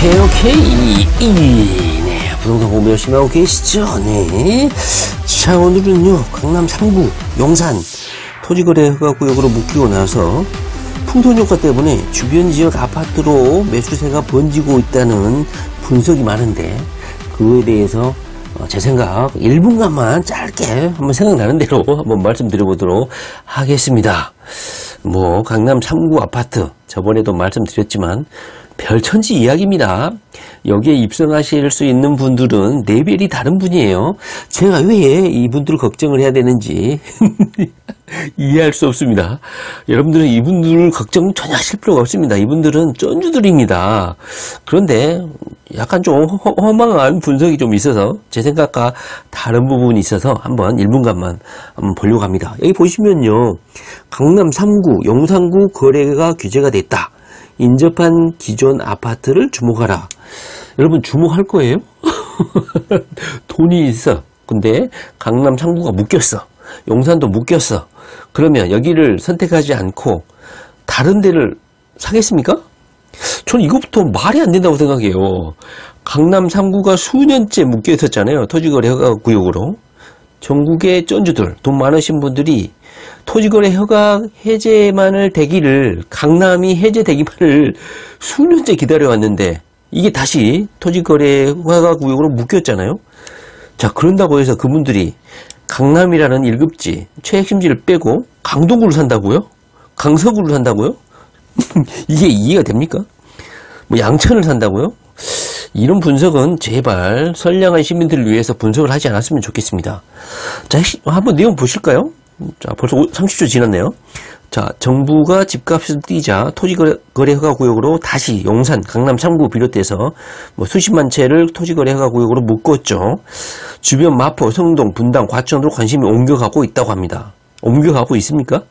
오케이. 네, 부동산 공부 열심히 하고 계시죠? 네. 자, 오늘은요, 강남 3구 용산 토지거래허가구역으로 묶이고 나서 풍토효과 때문에 주변 지역 아파트로 매수세가 번지고 있다는 분석이 많은데, 그거에 대해서 제 생각 1분간만 짧게 한번 생각나는 대로 한번 말씀드려보도록 하겠습니다. 강남 3구 아파트, 저번에도 말씀드렸지만 별천지 이야기입니다. 여기에 입성하실 수 있는 분들은 레벨이 다른 분이에요. 제가 왜 이분들을 걱정을 해야 되는지 이해할 수 없습니다. 여러분들은 이분들 걱정 전혀 하실 필요가 없습니다. 이분들은 쩐주들입니다. 그런데 약간 좀 허망한 분석이 좀 있어서 제 생각과 다른 부분이 있어서 한번 1분간만 한번 보려고 합니다. 여기 보시면요, 강남 3구, 용산구 거래가 규제가 됐다. 인접한 기존 아파트를 주목하라. 여러분 주목할 거예요? 돈이 있어. 근데 강남 3구가 묶였어. 용산도 묶였어. 그러면 여기를 선택하지 않고 다른 데를 사겠습니까? 저는 이것부터 말이 안 된다고 생각해요. 강남 3구가 수년째 묶여 있었잖아요. 토지거래 허가구역으로. 전국의 쩐주들, 돈 많으신 분들이 토지거래 허가 해제만을 대기를, 강남이 해제되기만을 수년째 기다려왔는데 이게 다시 토지거래 허가구역으로 묶였잖아요. 자, 그런다고 해서 그분들이 강남이라는 1급지 최핵심지를 빼고 강동구를 산다고요? 강서구를 산다고요? 이게 이해가 됩니까? 양천을 산다고요? 이런 분석은 제발 선량한 시민들을 위해서 분석을 하지 않았으면 좋겠습니다. 자, 한번 내용 보실까요? 자, 벌써 30초 지났네요. 자, 정부가 집값을 뛰자 토지거래 허가구역으로 다시 용산, 강남 3구 비롯해서 수십만 채를 토지거래 허가구역으로 묶었죠. 주변 마포, 성동, 분당, 과천으로 관심이 옮겨가고 있다고 합니다. 옮겨가고 있습니까?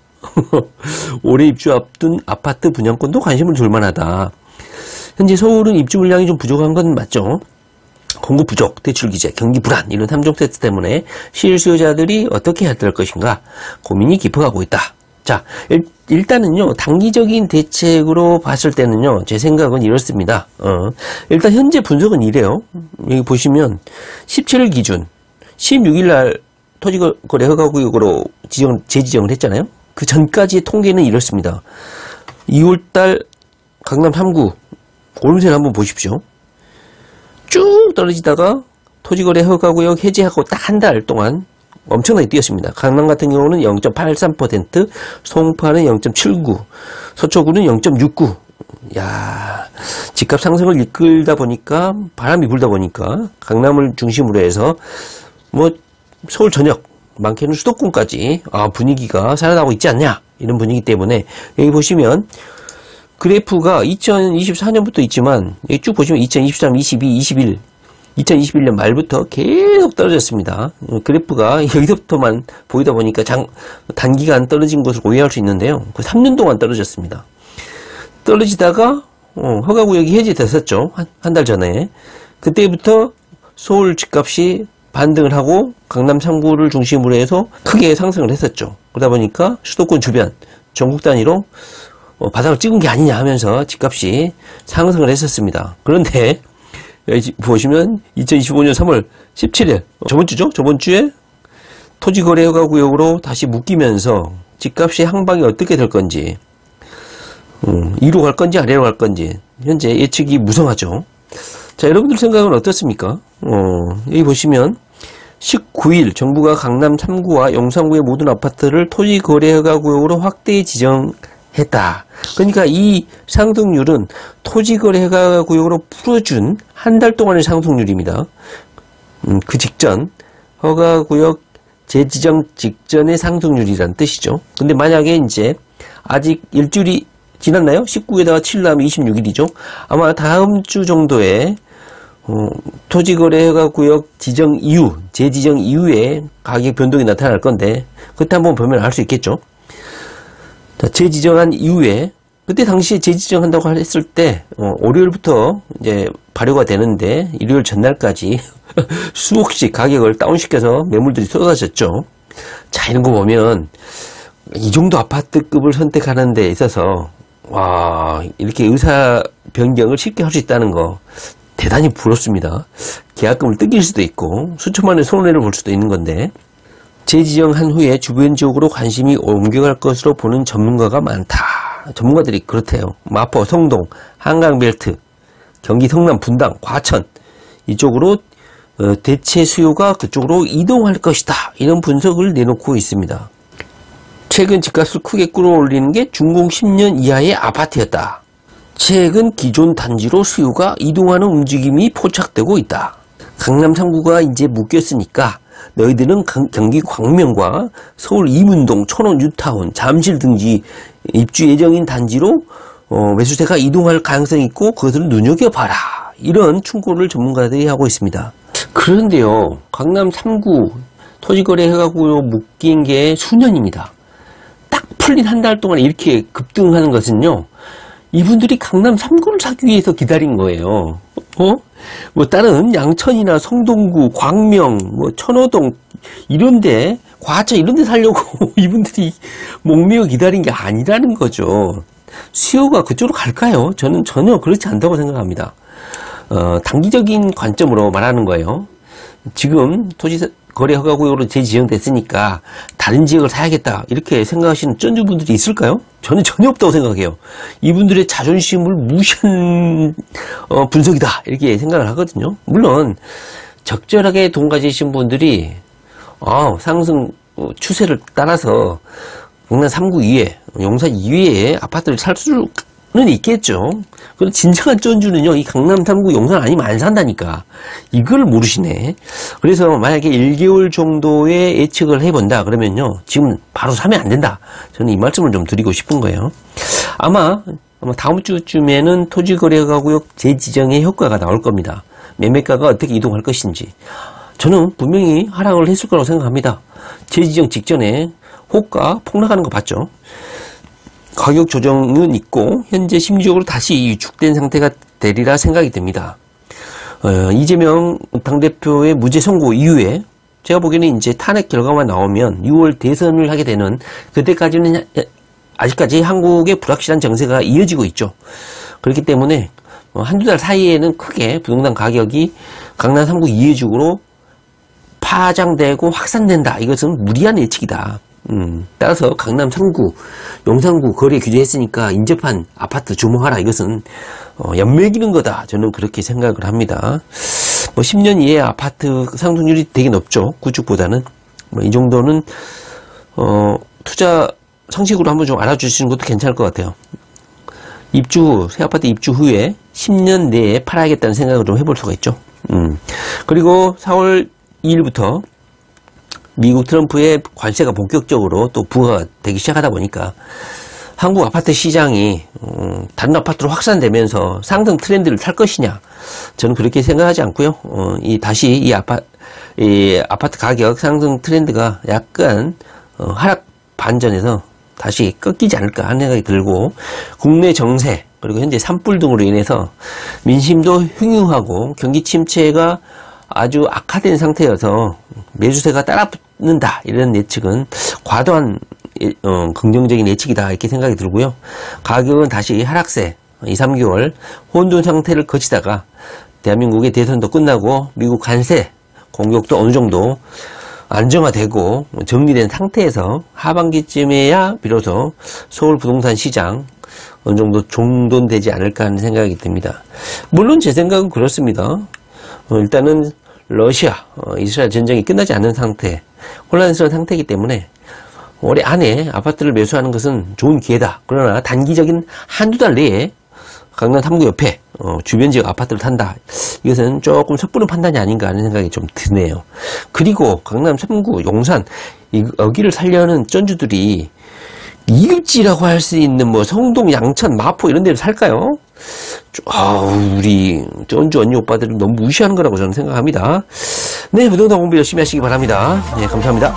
올해 입주 앞둔 아파트 분양권도 관심을 둘 만하다. 현재 서울은 입주 물량이 좀 부족한 건 맞죠. 공급 부족, 대출 규제, 경기 불안 이런 3종 세트 때문에 실수요자들이 어떻게 해야 될 것인가 고민이 깊어가고 있다. 자, 일단은요, 단기적인 대책으로 봤을 때는요, 제 생각은 이렇습니다. 일단 현재 분석은 이래요. 여기 보시면 17일 기준 16일 날 토지거래 허가구역으로 재지정을 했잖아요. 그 전까지의 통계는 이렇습니다. 2월달 강남 3구 오름세를 한번 보십시오. 쭉 떨어지다가 토지거래 허가구역 해제하고 딱 한 달 동안 엄청나게 뛰었습니다. 강남 같은 경우는 0.83%, 송파는 0.79%, 서초구는 0.69%. 야, 집값 상승을 이끌다 보니까, 바람이 불다 보니까 강남을 중심으로 해서 서울 전역, 많게는 수도권까지 분위기가 살아나고 있지 않냐, 이런 분위기 때문에 여기 보시면 그래프가 2024년부터 있지만 여기 쭉 보시면 2023, 22, 21, 2021년 말부터 계속 떨어졌습니다. 그래프가 여기서부터만 보이다 보니까 단기간 떨어진 것을 오해할 수 있는데요. 3년 동안 떨어졌습니다. 떨어지다가 허가구역이 해제됐었죠. 한 달 전에. 그때부터 서울 집값이 반등을 하고 강남 3구를 중심으로 해서 크게 상승을 했었죠. 그러다 보니까 수도권 주변 전국 단위로 바닥을 찍은 게 아니냐 하면서 집값이 상승을 했었습니다. 그런데 여기 보시면 2025년 3월 17일 저번 주죠? 저번 주에 토지거래 허가구역으로 다시 묶이면서 집값이 향방이 어떻게 될 건지, 위로 갈 건지 아래로 갈 건지 현재 예측이 무성하죠. 자, 여러분들 생각은 어떻습니까? 여기 보시면 19일 정부가 강남 3구와 용산구의 모든 아파트를 토지거래 허가구역으로 확대 지정했다. 그러니까 이 상승률은 토지거래 허가구역으로 풀어준 한 달 동안의 상승률입니다. 그 직전 허가구역 재지정 직전의 상승률이라는 뜻이죠. 근데 만약에 이제 아직 일주일이 지났나요? 19일에다가 7일 하면 26일이죠. 아마 다음 주 정도에 토지거래 허가구역 지정 이후, 재지정 이후에 가격 변동이 나타날 건데 그때 한번 보면 알 수 있겠죠. 자, 재지정한 이후에 그때 당시에 재지정한다고 했을 때 월요일부터 이제 발효가 되는데 일요일 전날까지 수억씩 가격을 다운시켜서 매물들이 쏟아졌죠. 자, 이런 거 보면 이 정도 아파트급을 선택하는 데 있어서 와, 이렇게 의사 변경을 쉽게 할 수 있다는 거 대단히 부럽습니다. 계약금을 뜯길 수도 있고 수천만의 손해를 볼 수도 있는 건데, 재지정한 후에 주변 지역으로 관심이 옮겨갈 것으로 보는 전문가가 많다. 전문가들이 그렇대요. 마포, 성동, 한강벨트, 경기 성남, 분당, 과천 이쪽으로 대체 수요가 그쪽으로 이동할 것이다. 이런 분석을 내놓고 있습니다. 최근 집값을 크게 끌어올리는 게 준공 10년 이하의 아파트였다. 최근 기존 단지로 수요가 이동하는 움직임이 포착되고 있다. 강남 3구가 이제 묶였으니까 너희들은 경기 광명과 서울 이문동, 천원 뉴타운, 잠실 등지 입주 예정인 단지로 매수세가 이동할 가능성이 있고 그것을 눈여겨봐라. 이런 충고를 전문가들이 하고 있습니다. 그런데요, 강남 3구 토지거래해가지고 묶인 게 수년입니다. 딱 풀린 한 달 동안 이렇게 급등하는 것은요, 이분들이 강남 3구를 사기 위해서 기다린 거예요. 뭐 다른 양천이나 성동구, 광명, 뭐 천호동 이런데, 과천 이런데 살려고 이분들이 목매어 기다린 게 아니라는 거죠. 수요가 그쪽으로 갈까요? 저는 전혀 그렇지 않다고 생각합니다. 단기적인 관점으로 말하는 거예요. 지금 토지 거래 허가구역으로 재지정됐으니까 다른 지역을 사야겠다 이렇게 생각하시는 전주분들이 있을까요? 저는 전혀 없다고 생각해요. 이분들의 자존심을 무시한 분석이다 이렇게 생각을 하거든요. 물론 적절하게 돈 가지신 분들이 상승 추세를 따라서 강남 3구 이외, 용산 이외에 아파트를 살 수는 있겠죠. 그런데 진정한 전주는요, 이 강남 3구 용산 아니면 안 산다니까. 이걸 모르시네. 그래서 만약에 1개월 정도의 예측을 해본다 그러면요, 지금 바로 사면 안 된다. 저는 이 말씀을 좀 드리고 싶은 거예요. 아마 다음 주쯤에는 토지거래가구역 재지정의 효과가 나올 겁니다. 매매가가 어떻게 이동할 것인지. 저는 분명히 하락을 했을 거라고 생각합니다. 재지정 직전에 호가 폭락하는 거 봤죠. 가격 조정은 있고 현재 심리적으로 다시 위축된 상태가 되리라 생각이 듭니다. 이재명 당대표의 무죄 선고 이후에 제가 보기에는 이제 탄핵 결과만 나오면 6월 대선을 하게 되는 그때까지는 아직까지 한국의 불확실한 정세가 이어지고 있죠. 그렇기 때문에 한두 달 사이에는 크게 부동산 가격이 강남 3구 이해죽으로 파장되고 확산된다. 이것은 무리한 예측이다. 따라서 강남 3구, 용산구 거래 규제했으니까 인접한 아파트 주목하라. 이것은 연맥이는 거다. 저는 그렇게 생각을 합니다. 10년 이내 아파트 상승률이 되게 높죠. 구축보다는. 이 정도는 투자 상식으로 한번 좀 알아주시는 것도 괜찮을 것 같아요. 새 아파트 입주 후에 10년 내에 팔아야겠다는 생각을 좀 해볼 수가 있죠. 그리고 4월 2일부터 미국 트럼프의 관세가 본격적으로 또 부과가 되기 시작하다 보니까 한국 아파트 시장이 다른 아파트로 확산되면서 상승 트렌드를 탈 것이냐, 저는 그렇게 생각하지 않고요. 다시 이 아파트 가격 상승 트렌드가 약간 하락 반전에서 다시 꺾이지 않을까 하는 생각이 들고, 국내 정세 그리고 현재 산불 등으로 인해서 민심도 흉흉하고 경기 침체가 아주 악화된 상태여서 매수세가 따라붙는다 이런 예측은 과도한 긍정적인 예측이다 이렇게 생각이 들고요. 가격은 다시 하락세 2, 3개월 혼돈 상태를 거치다가 대한민국의 대선도 끝나고 미국 관세 공격도 어느 정도 안정화되고 정리된 상태에서 하반기쯤에야 비로소 서울 부동산 시장 어느 정도 종돈되지 않을까 하는 생각이 듭니다. 물론 제 생각은 그렇습니다. 일단은 러시아, 이스라엘 전쟁이 끝나지 않은 상태, 혼란스러운 상태이기 때문에 올해 안에 아파트를 매수하는 것은 좋은 기회다. 그러나 단기적인 한두 달 내에 강남 3구 옆에 주변 지역 아파트를 산다. 이것은 조금 섣부른 판단이 아닌가 하는 생각이 좀 드네요. 그리고 강남 3구, 용산 여기를 살려는 전주들이 이급지라고 할 수 있는 성동, 양천, 마포 이런 데를 살까요? 우리 전주 언니 오빠들은 너무 무시하는 거라고 저는 생각합니다. 네, 부동산 공부 열심히 하시기 바랍니다. 네, 감사합니다.